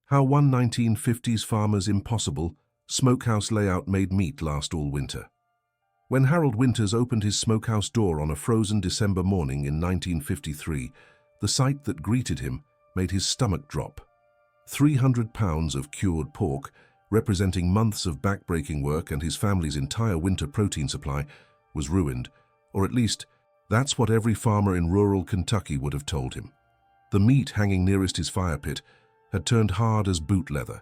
How one 1950s farmer's impossible smokehouse layout made meat last all winter. When Harold Winters opened his smokehouse door on a frozen December morning in 1953, the sight that greeted him made his stomach drop. 300 pounds of cured pork, representing months of back-breaking work and his family's entire winter protein supply, was ruined, or at least, that's what every farmer in rural Kentucky would have told him. The meat hanging nearest his fire pit had turned hard as boot leather.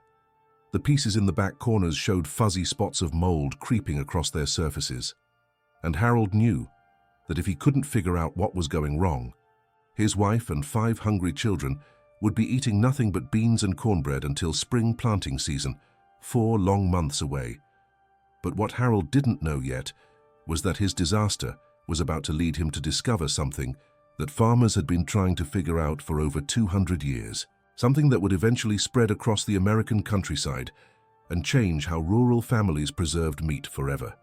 The pieces in the back corners showed fuzzy spots of mold creeping across their surfaces. And Harold knew that if he couldn't figure out what was going wrong, his wife and 5 hungry children would be eating nothing but beans and cornbread until spring planting season, 4 long months away. But what Harold didn't know yet was that his disaster was about to lead him to discover something that farmers had been trying to figure out for over 200 years. Something that would eventually spread across the American countryside and change how rural families preserved meat forever.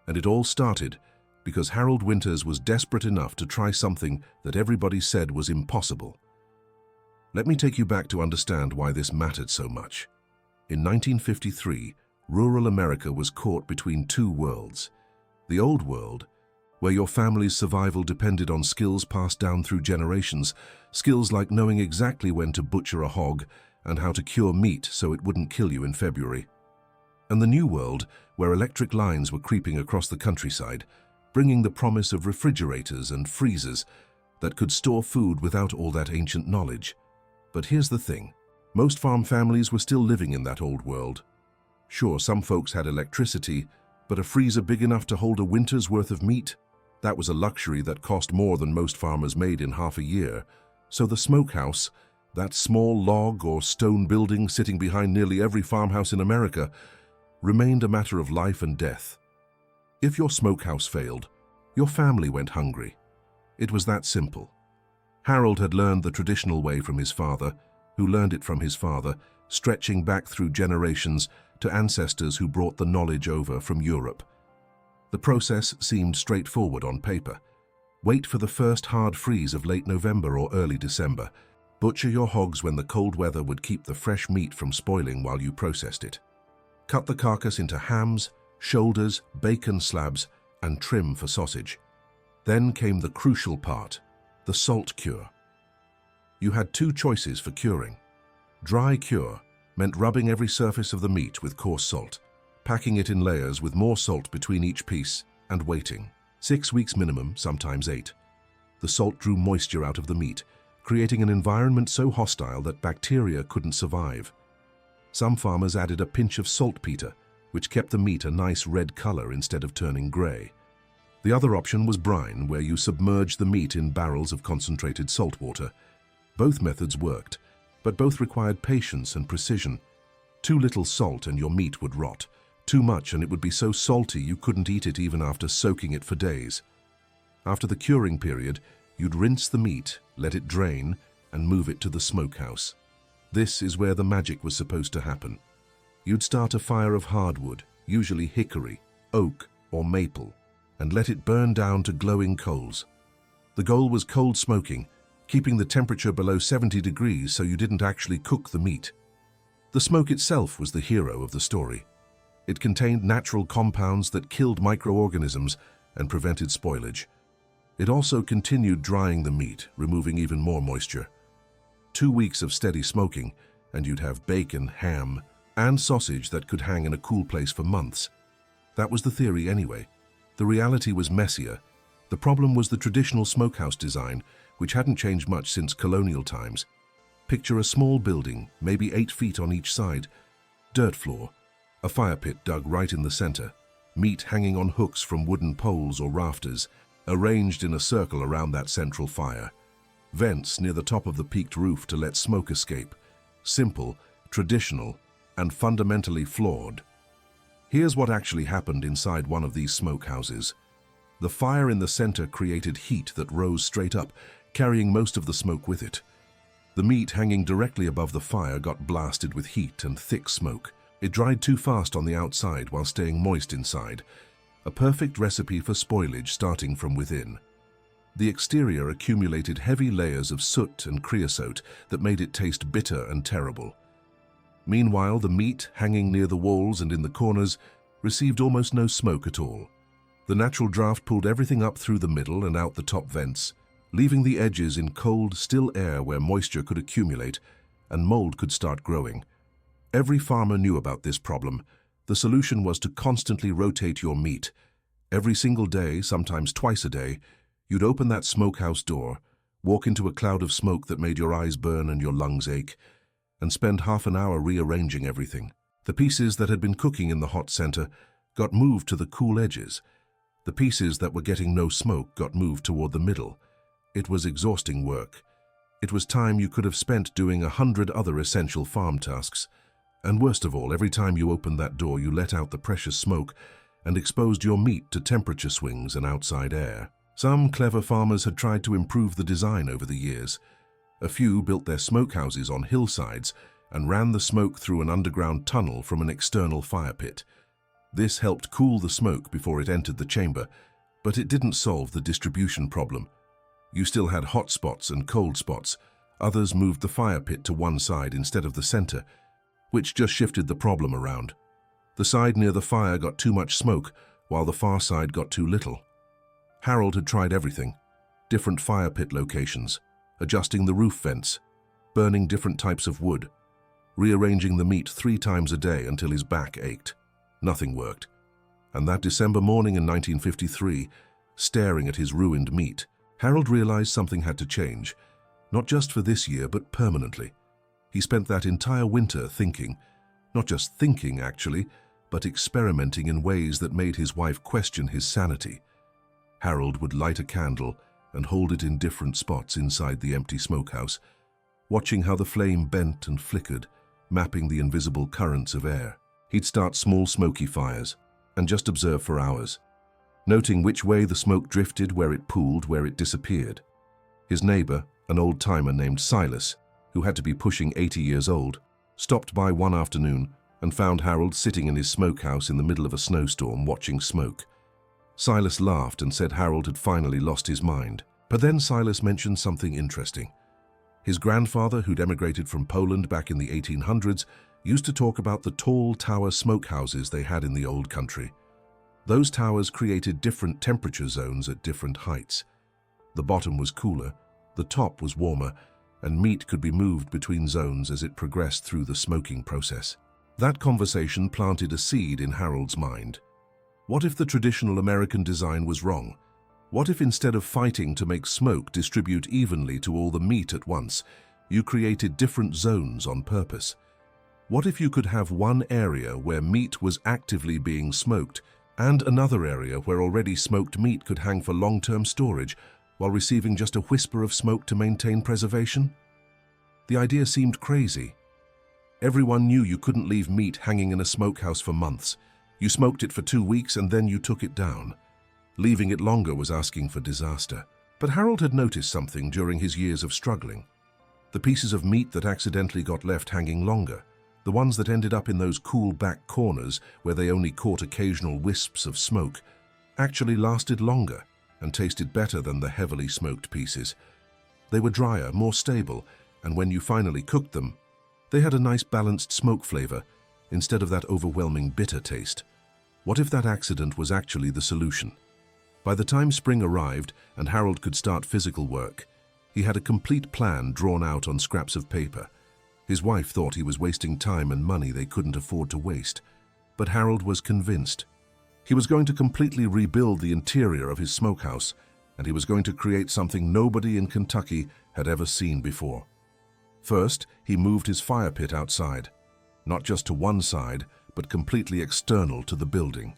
And it all started because Harold Winters was desperate enough to try something that everybody said was impossible. Let me take you back to understand why this mattered so much. In 1953, rural America was caught between 2 worlds. The old world, where your family's survival depended on skills passed down through generations, skills like knowing exactly when to butcher a hog and how to cure meat so it wouldn't kill you in February. And the new world, where electric lines were creeping across the countryside, bringing the promise of refrigerators and freezers that could store food without all that ancient knowledge. But here's the thing, most farm families were still living in that old world. Sure, some folks had electricity, but a freezer big enough to hold a winter's worth of meat? That was a luxury that cost more than most farmers made in half a year. So the smokehouse, that small log or stone building sitting behind nearly every farmhouse in America, remained a matter of life and death. If your smokehouse failed, your family went hungry. It was that simple. Harold had learned the traditional way from his father, who learned it from his father, stretching back through generations to ancestors who brought the knowledge over from Europe. The process seemed straightforward on paper. Wait for the first hard freeze of late November or early December. Butcher your hogs when the cold weather would keep the fresh meat from spoiling while you processed it. Cut the carcass into hams, shoulders, bacon slabs, and trim for sausage. Then came the crucial part, the salt cure. You had 2 choices for curing. Dry cure meant rubbing every surface of the meat with coarse salt, packing it in layers with more salt between each piece, and waiting. 6 weeks minimum, sometimes 8. The salt drew moisture out of the meat, creating an environment so hostile that bacteria couldn't survive. Some farmers added a pinch of saltpeter, which kept the meat a nice red color instead of turning gray. The other option was brine, where you submerged the meat in barrels of concentrated salt water. Both methods worked, but both required patience and precision. Too little salt and your meat would rot. Too much and it would be so salty you couldn't eat it even after soaking it for days. After the curing period, you'd rinse the meat, let it drain, and move it to the smokehouse. This is where the magic was supposed to happen. You'd start a fire of hardwood, usually hickory, oak, or maple, and let it burn down to glowing coals. The goal was cold smoking, keeping the temperature below 70 degrees so you didn't actually cook the meat. The smoke itself was the hero of the story. It contained natural compounds that killed microorganisms and prevented spoilage. It also continued drying the meat, removing even more moisture. 2 weeks of steady smoking, and you'd have bacon, ham, and sausage that could hang in a cool place for months. That was the theory anyway. The reality was messier. The problem was the traditional smokehouse design, which hadn't changed much since colonial times. Picture a small building, maybe 8 feet on each side, dirt floor, a fire pit dug right in the center, meat hanging on hooks from wooden poles or rafters, arranged in a circle around that central fire. Vents near the top of the peaked roof to let smoke escape. Simple, traditional, and fundamentally flawed. Here's what actually happened inside one of these smokehouses. The fire in the center created heat that rose straight up, carrying most of the smoke with it. The meat hanging directly above the fire got blasted with heat and thick smoke. It dried too fast on the outside while staying moist inside, a perfect recipe for spoilage starting from within. The exterior accumulated heavy layers of soot and creosote that made it taste bitter and terrible. Meanwhile, the meat, hanging near the walls and in the corners, received almost no smoke at all. The natural draft pulled everything up through the middle and out the top vents, leaving the edges in cold, still air where moisture could accumulate and mold could start growing. Every farmer knew about this problem. The solution was to constantly rotate your meat. Every single day, sometimes twice a day, you'd open that smokehouse door, walk into a cloud of smoke that made your eyes burn and your lungs ache, and spend half an hour rearranging everything. The pieces that had been cooking in the hot center got moved to the cool edges. The pieces that were getting no smoke got moved toward the middle. It was exhausting work. It was time you could have spent doing 100 other essential farm tasks. And worst of all, every time you opened that door, you let out the precious smoke and exposed your meat to temperature swings and outside air. Some clever farmers had tried to improve the design over the years. A few built their smokehouses on hillsides and ran the smoke through an underground tunnel from an external fire pit. This helped cool the smoke before it entered the chamber, but it didn't solve the distribution problem. You still had hot spots and cold spots. Others moved the fire pit to one side instead of the center, which just shifted the problem around. The side near the fire got too much smoke, while the far side got too little. Harold had tried everything: different fire pit locations, adjusting the roof vents, burning different types of wood, rearranging the meat 3 times a day until his back ached. Nothing worked. And that December morning in 1953, staring at his ruined meat, Harold realized something had to change, not just for this year, but permanently. He spent that entire winter thinking, not just thinking actually, but experimenting in ways that made his wife question his sanity. Harold would light a candle and hold it in different spots inside the empty smokehouse, watching how the flame bent and flickered, mapping the invisible currents of air. He'd start small smoky fires and just observe for hours, noting which way the smoke drifted, where it pooled, where it disappeared. His neighbor, an old-timer named Silas, who had to be pushing 80 years old, stopped by one afternoon and found Harold sitting in his smokehouse in the middle of a snowstorm watching smoke. Silas laughed and said Harold had finally lost his mind. But then Silas mentioned something interesting. His grandfather, who'd emigrated from Poland back in the 1800s, used to talk about the tall tower smokehouses they had in the old country. Those towers created different temperature zones at different heights. The bottom was cooler, the top was warmer, and meat could be moved between zones as it progressed through the smoking process. That conversation planted a seed in Harold's mind. What if the traditional American design was wrong? What if instead of fighting to make smoke distribute evenly to all the meat at once, you created different zones on purpose? What if you could have one area where meat was actively being smoked and another area where already smoked meat could hang for long-term storage while receiving just a whisper of smoke to maintain preservation? The idea seemed crazy. Everyone knew you couldn't leave meat hanging in a smokehouse for months. You smoked it for 2 weeks and then you took it down. Leaving it longer was asking for disaster. But Harold had noticed something during his years of struggling. The pieces of meat that accidentally got left hanging longer, the ones that ended up in those cool back corners where they only caught occasional wisps of smoke, actually lasted longer and tasted better than the heavily smoked pieces. They were drier, more stable, and when you finally cooked them, they had a nice balanced smoke flavor instead of that overwhelming bitter taste. What if that accident was actually the solution? By the time spring arrived and Harold could start physical work, he had a complete plan drawn out on scraps of paper. His wife thought he was wasting time and money they couldn't afford to waste, but Harold was convinced. He was going to completely rebuild the interior of his smokehouse, and he was going to create something nobody in Kentucky had ever seen before. First, he moved his fire pit outside, not just to one side, but completely external to the building.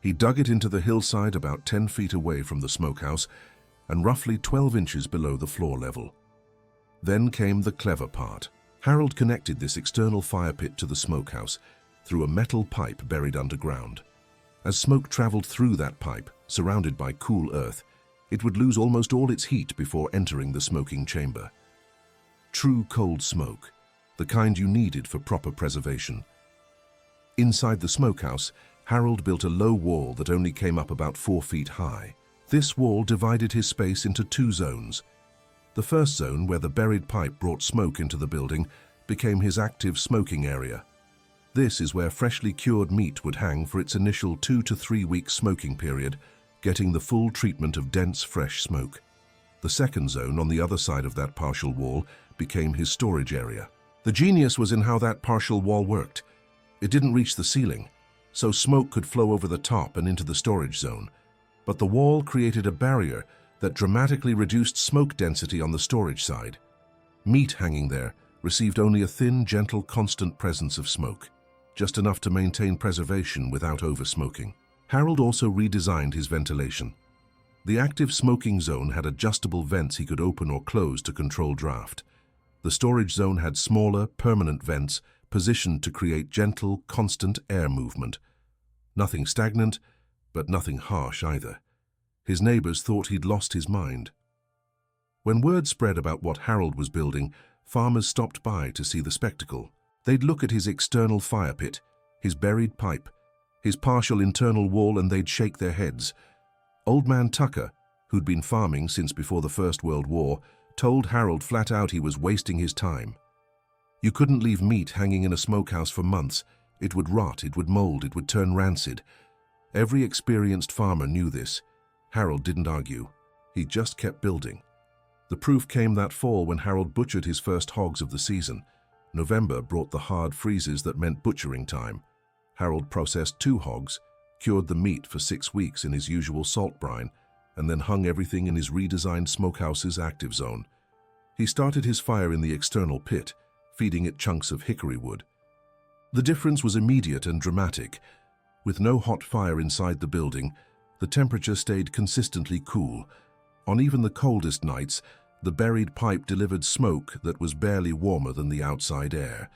He dug it into the hillside about 10 feet away from the smokehouse and roughly 12 inches below the floor level. Then came the clever part. Harold connected this external fire pit to the smokehouse through a metal pipe buried underground. As smoke traveled through that pipe, surrounded by cool earth, it would lose almost all its heat before entering the smoking chamber. True cold smoke, the kind you needed for proper preservation. Inside the smokehouse, Harold built a low wall that only came up about 4 feet high. This wall divided his space into 2 zones. The first zone, where the buried pipe brought smoke into the building, became his active smoking area. This is where freshly cured meat would hang for its initial 2 to 3 week smoking period, getting the full treatment of dense, fresh smoke. The second zone on the other side of that partial wall became his storage area. The genius was in how that partial wall worked. It didn't reach the ceiling, so smoke could flow over the top and into the storage zone. But the wall created a barrier that dramatically reduced smoke density on the storage side. Meat hanging there received only a thin, gentle, constant presence of smoke, just enough to maintain preservation without over-smoking. Harold also redesigned his ventilation. The active smoking zone had adjustable vents he could open or close to control draft. The storage zone had smaller, permanent vents positioned to create gentle, constant air movement. Nothing stagnant, but nothing harsh either. His neighbors thought he'd lost his mind. When word spread about what Harold was building, farmers stopped by to see the spectacle. They'd look at his external fire pit, his buried pipe, his partial internal wall, and they'd shake their heads. Old man Tucker, who'd been farming since before the First World War, told Harold flat out he was wasting his time. You couldn't leave meat hanging in a smokehouse for months. It would rot, it would mold, it would turn rancid. Every experienced farmer knew this. Harold didn't argue. He just kept building. The proof came that fall when Harold butchered his first hogs of the season. November brought the hard freezes that meant butchering time. Harold processed 2 hogs, cured the meat for 6 weeks in his usual salt brine, and then hung everything in his redesigned smokehouse's active zone. He started his fire in the external pit, feeding it chunks of hickory wood. The difference was immediate and dramatic. With no hot fire inside the building, the temperature stayed consistently cool. On even the coldest nights, the buried pipe delivered smoke that was barely warmer than the outside air.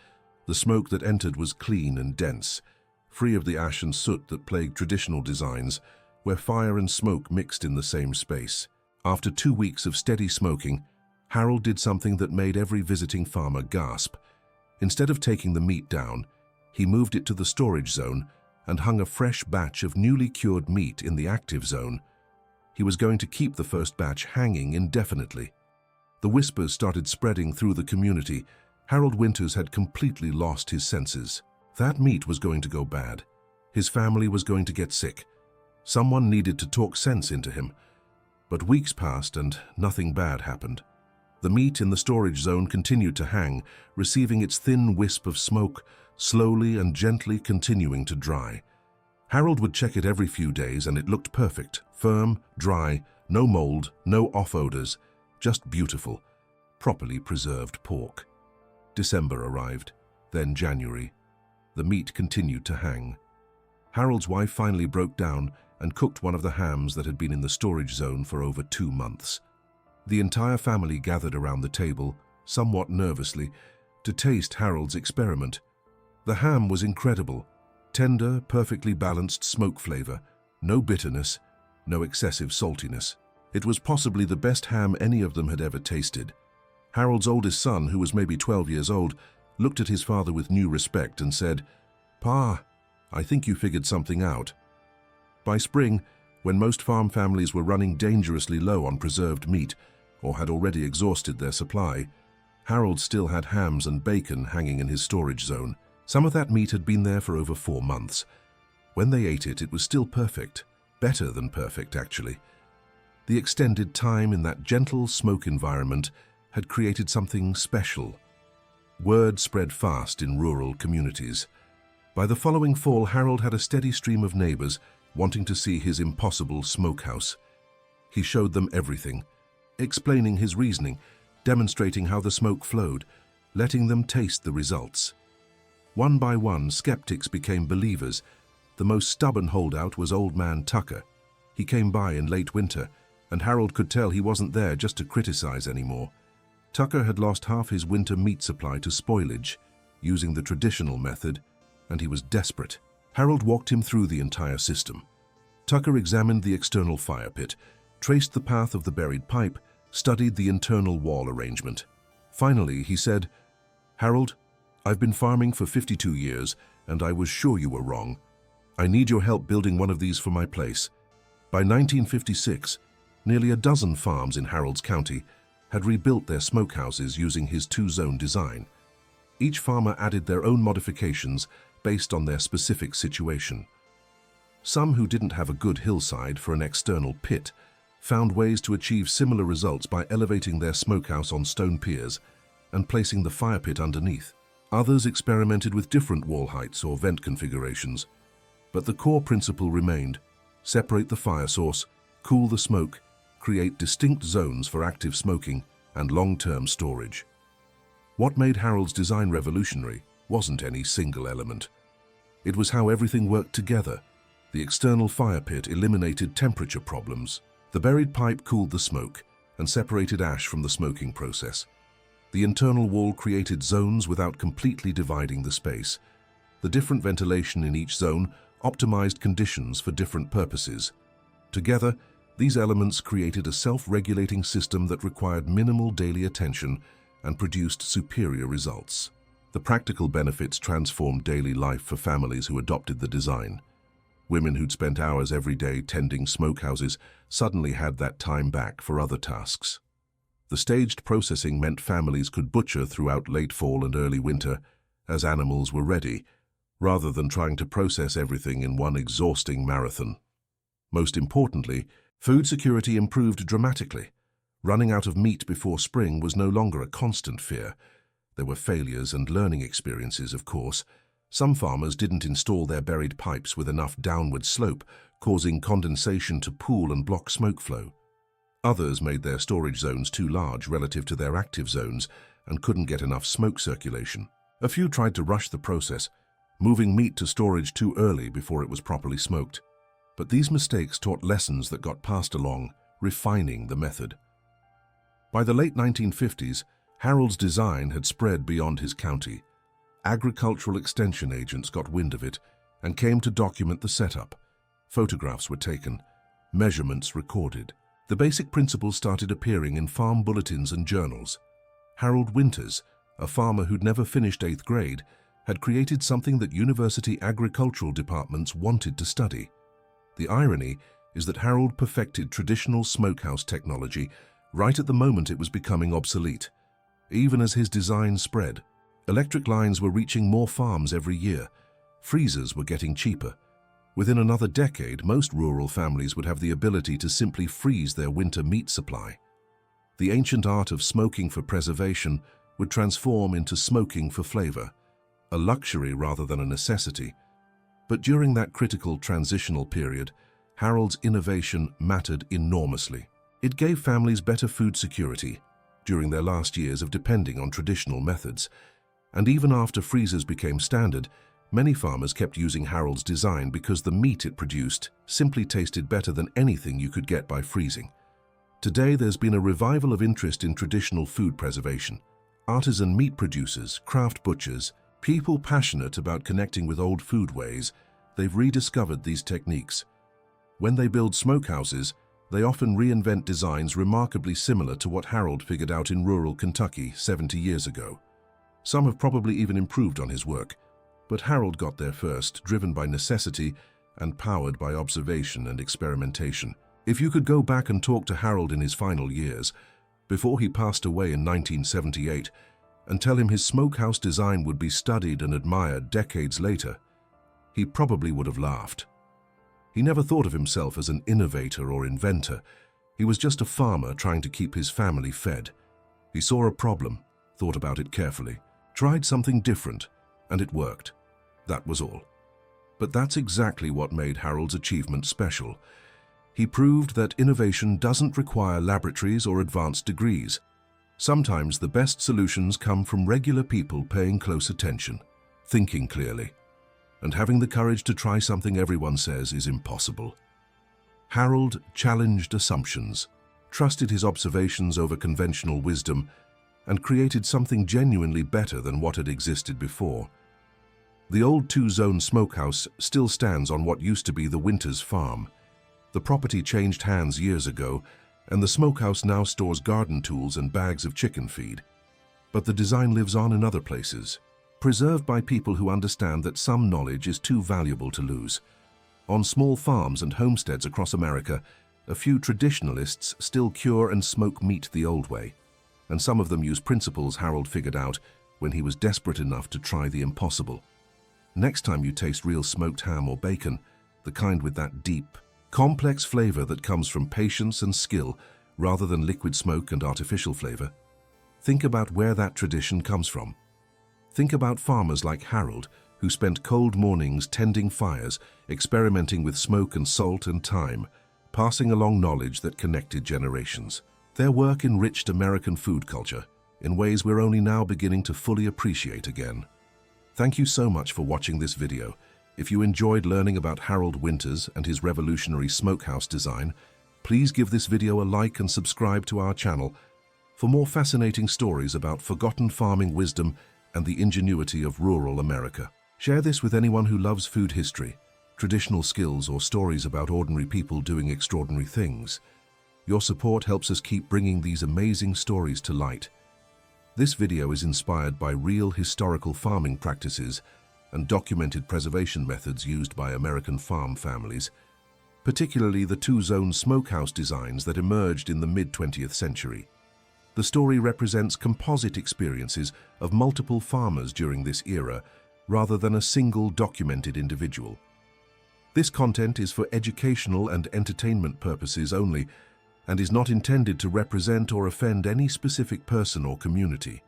The smoke that entered was clean and dense, free of the ash and soot that plagued traditional designs, where fire and smoke mixed in the same space. After 2 weeks of steady smoking, Harold did something that made every visiting farmer gasp. Instead of taking the meat down, he moved it to the storage zone and hung a fresh batch of newly cured meat in the active zone. He was going to keep the first batch hanging indefinitely. The whispers started spreading through the community. Harold Winters had completely lost his senses. That meat was going to go bad. His family was going to get sick. Someone needed to talk sense into him. But weeks passed and nothing bad happened. The meat in the storage zone continued to hang, receiving its thin wisp of smoke, slowly and gently continuing to dry. Harold would check it every few days and it looked perfect, firm, dry, no mold, no off odors, just beautiful, properly preserved pork. December arrived, then January. The meat continued to hang. Harold's wife finally broke down and cooked one of the hams that had been in the storage zone for over 2 months. The entire family gathered around the table, somewhat nervously, to taste Harold's experiment. The ham was incredible. Tender, perfectly balanced smoke flavor, no bitterness, no excessive saltiness. It was possibly the best ham any of them had ever tasted. Harold's oldest son, who was maybe 12 years old, looked at his father with new respect and said, "Pa, I think you figured something out." By spring, when most farm families were running dangerously low on preserved meat or had already exhausted their supply, Harold still had hams and bacon hanging in his storage zone. Some of that meat had been there for over 4 months. When they ate it, it was still perfect, better than perfect actually. The extended time in that gentle smoke environment had created something special. Word spread fast in rural communities. By the following fall, Harold had a steady stream of neighbors wanting to see his impossible smokehouse. He showed them everything, explaining his reasoning, demonstrating how the smoke flowed, letting them taste the results. One by one, skeptics became believers. The most stubborn holdout was old man Tucker. He came by in late winter, and Harold could tell he wasn't there just to criticize anymore. Tucker had lost half his winter meat supply to spoilage, using the traditional method, and he was desperate. Harold walked him through the entire system. Tucker examined the external fire pit, traced the path of the buried pipe, studied the internal wall arrangement. Finally, he said, "Harold, I've been farming for 52 years, and I was sure you were wrong. I need your help building one of these for my place." By 1956, nearly a dozen farms in Harold's county had rebuilt their smokehouses using his 2-zone design. Each farmer added their own modifications based on their specific situation. Some who didn't have a good hillside for an external pit found ways to achieve similar results by elevating their smokehouse on stone piers and placing the fire pit underneath. Others experimented with different wall heights or vent configurations, but the core principle remained: separate the fire source, cool the smoke, create distinct zones for active smoking and long-term storage. What made Harold's design revolutionary wasn't any single element. It was how everything worked together. The external fire pit eliminated temperature problems. The buried pipe cooled the smoke and separated ash from the smoking process. The internal wall created zones without completely dividing the space. The different ventilation in each zone optimized conditions for different purposes. Together, these elements created a self-regulating system that required minimal daily attention and produced superior results. The practical benefits transformed daily life for families who adopted the design. Women who'd spent hours every day tending smokehouses suddenly had that time back for other tasks. The staged processing meant families could butcher throughout late fall and early winter as animals were ready, rather than trying to process everything in one exhausting marathon. Most importantly, food security improved dramatically. Running out of meat before spring was no longer a constant fear. There were failures and learning experiences, of course. Some farmers didn't install their buried pipes with enough downward slope, causing condensation to pool and block smoke flow. Others made their storage zones too large relative to their active zones and couldn't get enough smoke circulation. A few tried to rush the process, moving meat to storage too early before it was properly smoked. But these mistakes taught lessons that got passed along, refining the method. By the late 1950s, Harold's design had spread beyond his county. Agricultural extension agents got wind of it and came to document the setup. Photographs were taken, measurements recorded. The basic principles started appearing in farm bulletins and journals. Harold Winters, a farmer who'd never finished 8th grade, had created something that university agricultural departments wanted to study. The irony is that Harold perfected traditional smokehouse technology right at the moment it was becoming obsolete. Even as his design spread, electric lines were reaching more farms every year. Freezers were getting cheaper. Within another decade, most rural families would have the ability to simply freeze their winter meat supply. The ancient art of smoking for preservation would transform into smoking for flavor, a luxury rather than a necessity. But during that critical transitional period, Harold's innovation mattered enormously. It gave families better food security during their last years of depending on traditional methods. And even after freezers became standard, many farmers kept using Harold's design because the meat it produced simply tasted better than anything you could get by freezing. Today, there's been a revival of interest in traditional food preservation. Artisan meat producers, craft butchers, people passionate about connecting with old food ways, they've rediscovered these techniques. When they build smokehouses, they often reinvent designs remarkably similar to what Harold figured out in rural Kentucky 70 years ago. Some have probably even improved on his work, but Harold got there first, driven by necessity and powered by observation and experimentation. If you could go back and talk to Harold in his final years, before he passed away in 1978, and tell him his smokehouse design would be studied and admired decades later, he probably would have laughed. He never thought of himself as an innovator or inventor. He was just a farmer trying to keep his family fed. He saw a problem, thought about it carefully, tried something different, and it worked. That was all. But that's exactly what made Harold's achievement special. He proved that innovation doesn't require laboratories or advanced degrees. Sometimes the best solutions come from regular people paying close attention, thinking clearly, and having the courage to try something everyone says is impossible. Harold challenged assumptions, trusted his observations over conventional wisdom, and created something genuinely better than what had existed before. The old two-zone smokehouse still stands on what used to be the Winters farm. The property changed hands years ago, and the smokehouse now stores garden tools and bags of chicken feed. But the design lives on in other places, preserved by people who understand that some knowledge is too valuable to lose. On small farms and homesteads across America, a few traditionalists still cure and smoke meat the old way, and some of them use principles Harold figured out when he was desperate enough to try the impossible. Next time you taste real smoked ham or bacon, the kind with that deep, complex flavor that comes from patience and skill rather than liquid smoke and artificial flavor, think about where that tradition comes from. Think about farmers like Harold, who spent cold mornings tending fires, experimenting with smoke and salt and thyme, passing along knowledge that connected generations. Their work enriched American food culture in ways we're only now beginning to fully appreciate again. Thank you so much for watching this video. If you enjoyed learning about Harold Winters and his revolutionary smokehouse design, please give this video a like and subscribe to our channel for more fascinating stories about forgotten farming wisdom and the ingenuity of rural America. Share this with anyone who loves food history, traditional skills, or stories about ordinary people doing extraordinary things. Your support helps us keep bringing these amazing stories to light. This video is inspired by real historical farming practices and documented preservation methods used by American farm families, particularly the two-zone smokehouse designs that emerged in the mid-20th century. The story represents composite experiences of multiple farmers during this era, rather than a single documented individual. This content is for educational and entertainment purposes only and is not intended to represent or offend any specific person or community.